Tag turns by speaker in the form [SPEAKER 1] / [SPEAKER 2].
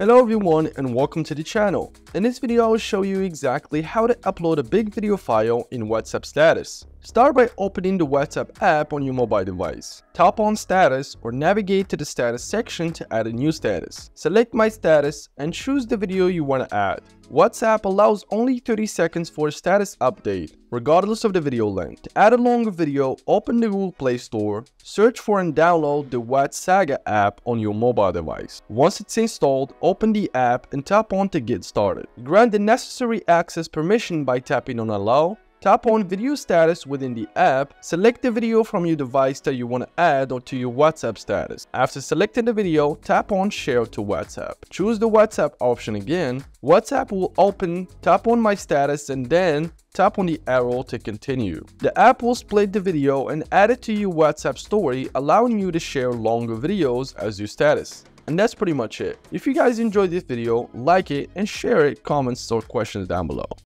[SPEAKER 1] Hello everyone and welcome to the channel. In this video I will show you exactly how to upload a big video file in WhatsApp status. Start by opening the WhatsApp app on your mobile device. Tap on status or navigate to the status section to add a new status. Select my status and choose the video you want to add. WhatsApp allows only 30 seconds for a status update, regardless of the video length. To add a longer video, open the Google Play Store, search for and download the WhatsApp app on your mobile device. Once it's installed, open the app and tap on to get started. Grant the necessary access permission by tapping on Allow. Tap on Video Status within the app, select the video from your device that you want to add or to your WhatsApp status. After selecting the video, tap on Share to WhatsApp. Choose the WhatsApp option again. WhatsApp will open, tap on My Status and then tap on the arrow to continue. The app will split the video and add it to your WhatsApp story, allowing you to share longer videos as your status. And that's pretty much it. If you guys enjoyed this video, like it and share it, comments or questions down below.